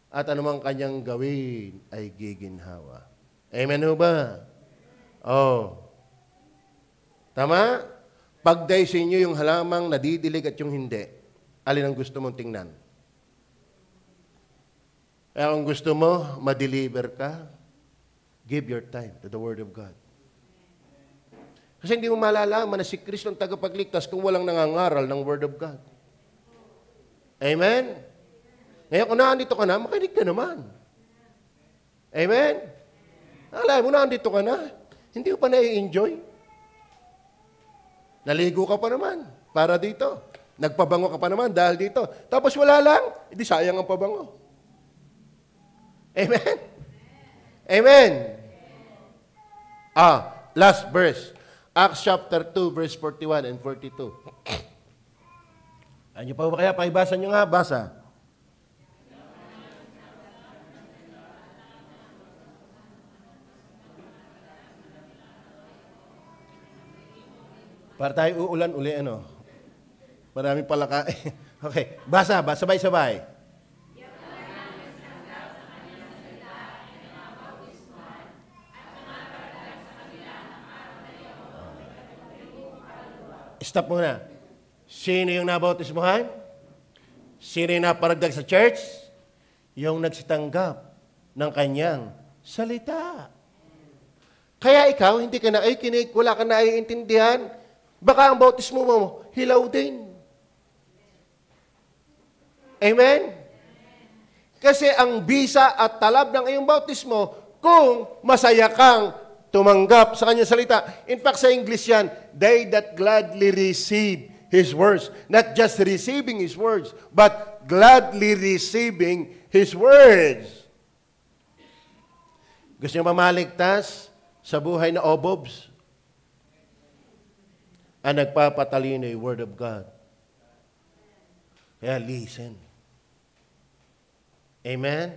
A: At anumang kanyang gawin ay giginhawa. Amen ho ba? Oh. Tama? Pagdaysin niyo yung halamang nadidilig at yung hindi. Alin ang gusto mong tingnan? Kaya kung gusto mo, ma-deliver ka, give your time to the Word of God. Kasi hindi mo malalaman na si Kristo ang tagapagligtas kung walang nangangaral ng Word of God. Amen? Ngayon kung naandito ka na, makinig ka naman. Amen? Alay mo, naandito ka na. Hindi mo pa na-enjoy. Naligo ka pa naman para dito. Nagpabango ka pa naman dahil dito. Tapos wala lang, hindi sayang ang pabango. Amen? Amen? Last verse. Acts chapter 2, verse 41 and 42. Ano pa ba kaya? Pakibasa nyo nga. Basa. Para tayo uulan uli, ano? Maraming palaka. Okay. Basa. Sabay-sabay. Stop muna. Sino yung nabautismuhan? Sino yung naparagdag sa church? Yung nagsitanggap ng kanyang salita. Kaya ikaw, hindi ka naikinig, wala ka naiintindihan, baka ang bautismo mo, hilaw din. Amen? Kasi ang bisa at talab ng iyong bautismo, kung masaya kang tumanggap sa kanyang salita. In fact, sa English yan, they that gladly receive His words. Not just receiving His words, but gladly receiving His words. Gusto niyo mamaligtas sa buhay na obobs? Ang nagpapatalino yung Word of God. Kaya listen. Amen?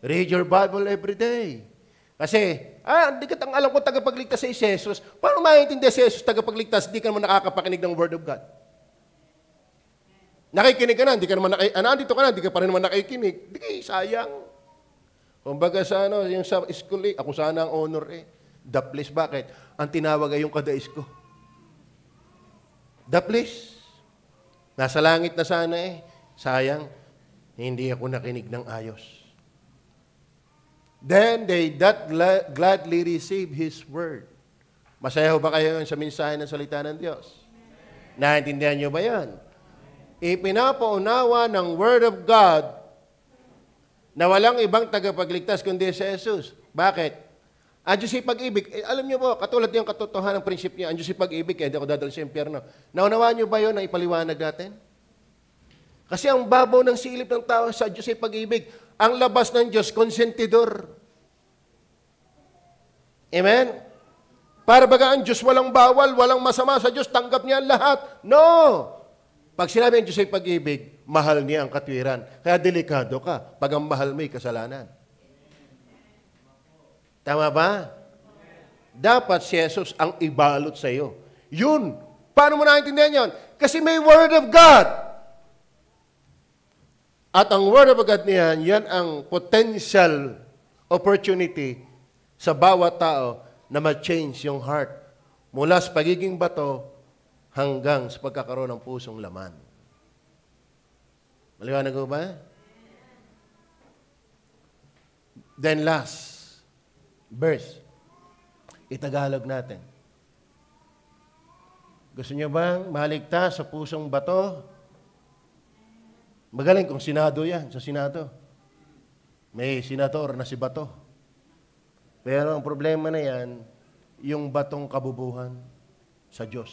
A: Read your Bible every day. Kasi, hindi ka alam kung tagapagligtas si Jesus. Paano maintindihan si Jesus tagapagligtas, di ka naman nakakapakinig ng Word of God? Nakikinig ka na, hindi ka naman nandito ka na, hindi ka pa rin naman nakikinig. Di sayang. Kumbaga sa yung sa school, ako sana ang honor The place, bakit? Ang tinawag ay yung kadais ko. The place. Nasa langit na sana Sayang, hindi ako nakinig ng ayos. Then they that gladly receive His word. Masaya ba kayo sa mensahe ng salita ng Diyos? Naintindihan niyo ba yan? Ipinapaunawa ng Word of God na walang ibang tagapagligtas kundi si Jesus. Bakit? Ang Diyos ay pag-ibig. Alam niyo po, katulad yung katotohanan ng prinsipyo, ang Diyos ay pag-ibig, kaya hindi ako dadal sa impyerno. Naunawaan niyo ba yun na ipaliwanag natin? Kasi ang babaw ng silip ng tao sa Diyos ay pag-ibig. Ang labas ng Diyos, konsentidor. Amen? Para baga ang Diyos walang bawal, walang masama sa Diyos, tanggap niya ang lahat. No! Pag sinabi ang Diyos ay pag-ibig, mahal niya ang katwiran. Kaya delikado ka pag ang mahal mo ay kasalanan. Tama ba? Dapat si Jesus ang ibalot sa iyo. Yun. Paano mo naintindihan yun? Kasi may Word of God. At ang Word of God niyan, yan ang potential opportunity sa bawat tao na ma-change yung heart mula sa pagiging bato hanggang sa pagkakaroon ng pusong laman. Maliwanag ko ba? Then last verse. Itagalog natin. Gusto niyo bang maligtas sa pusong bato? Magaling kung Senado yan, sa Senado. May senador na si Bato. Pero ang problema na yan, yung batong kabubuhan sa Diyos.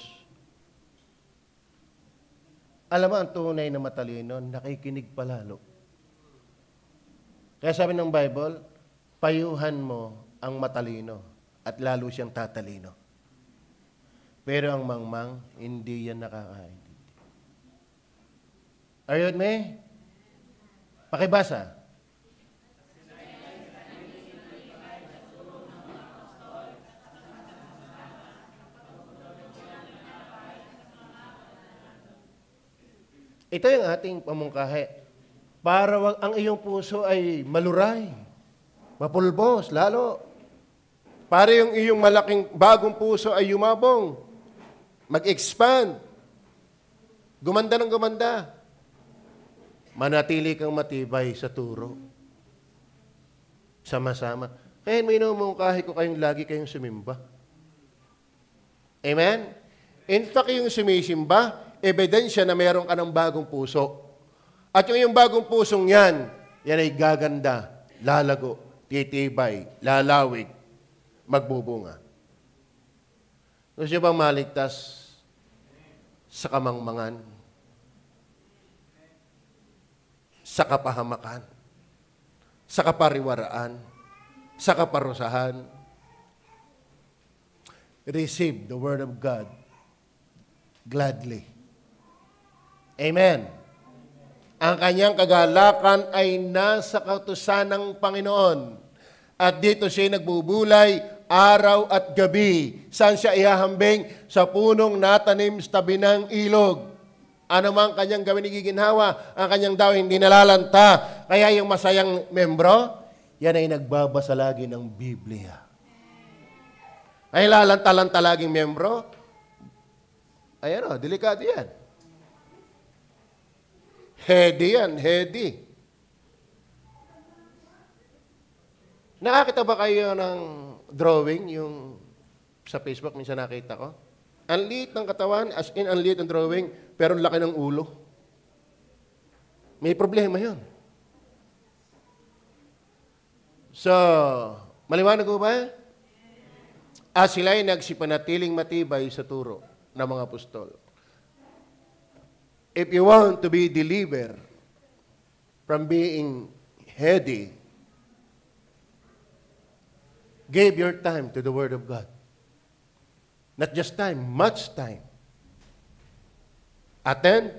A: Alam mo, ang tunay na matalino, nakikinig palalo. Kaya sabi ng Bible, payuhan mo ang matalino at lalo siyang tatalino. Pero ang mangmang, hindi yan nakakaintindi. Are you with me? Pakibasa. Ito yung ating pamungkahi. Para wag ang iyong puso ay maluray, mapulbos, lalo. Para yung iyong malaking bagong puso ay yumabong, mag-expand, gumanda ng gumanda. Manatili kang matibay sa turo. Sama-sama. Kaya may namumungkahi ko kayong lagi kayong sumimba. Amen? In fact, yung sumisimba, ebidensya na meron ka ng bagong puso. At yung bagong pusong yan ay gaganda, lalago, titibay, lalawig, magbubunga. Gusto niyo bang maligtas sa kamangmangan? Sa kapahamakan? Sa kapariwaraan? Sa kaparusahan? Receive the Word of God gladly. Amen. Ang kanyang kagalakan ay nasa kautusan ng Panginoon. At dito siya nagbubulay araw at gabi. Saan siya ihahambing? Sa punong natanim sa tabi ng ilog. Ano mang kanyang gawin igiginhawa, ang kanyang daw hindi nalalanta. Kaya yung masayang membro, yan ay nagbabasa lagi ng Biblia. Ay lalanta-lanta laging membro, ayan o, delikado yan. Heady yan, heady. Nakakita ba kayo ng drawing, yung sa Facebook, minsan nakita ko? Ang liit ng katawan, as in, ang liit ng drawing, pero laki ng ulo. May problema yun. So, maliwanag ko ba? Sila ay nagsipanatiling matibay sa turo ng mga apostol. If you want to be delivered from being heady, give your time to the Word of God. Not just time, much time. Attend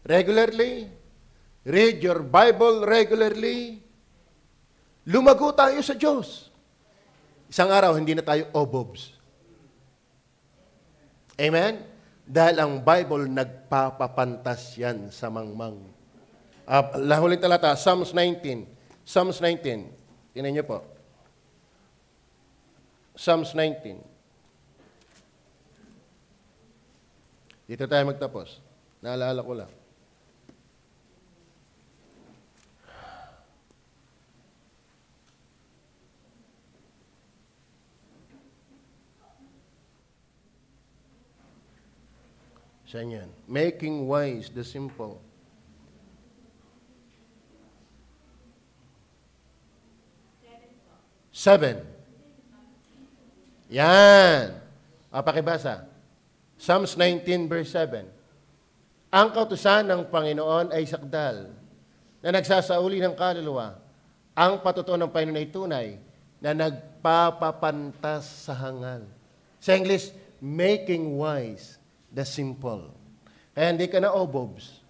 A: regularly. Read your Bible regularly. Lumago tayo sa Diyos. Isang araw, hindi na tayo obobs. Amen? Dahil ang Bible, nagpapapantas yan sa mangmang. Huling talata, Psalms 19. Psalms 19. Tingnan niyo po. Psalms 19. Dito tayo magtapos. Naalala ko lang. Saan yan? Making wise the simple. Seven. Yan. Pakibasa. Psalms 19 verse 7.
B: Ang kautusan ng Panginoon ay sakdal na nagsasauli ng kaluluwa. Ang patutuo ng Panginoon ay tunay na nagpapapantas sa hangal. Sa English, making wise the simple. Kaya hindi ka na obobs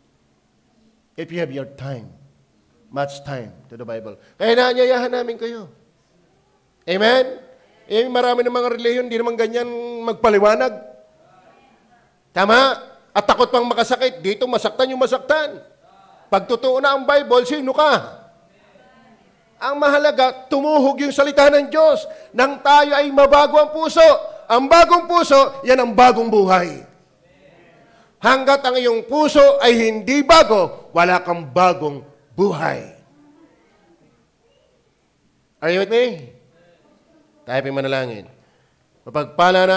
B: if you have your time, much time to the Bible. Kaya naanyayahan namin kayo. Amen? Marami ng mga reliyon, hindi naman ganyan magpaliwanag. Tama? At takot pang makasakit. Dito masaktan yung masaktan. Pag totoo na ang Bible, sino ka? Ang mahalaga, tumuhog yung salita ng Diyos nang tayo ay mabago ang puso. Ang bagong puso, yan ang bagong buhay. Hanggat ang iyong puso ay hindi bago, wala kang bagong buhay. Are you with me? Tayo manalangin. Mapagpala namin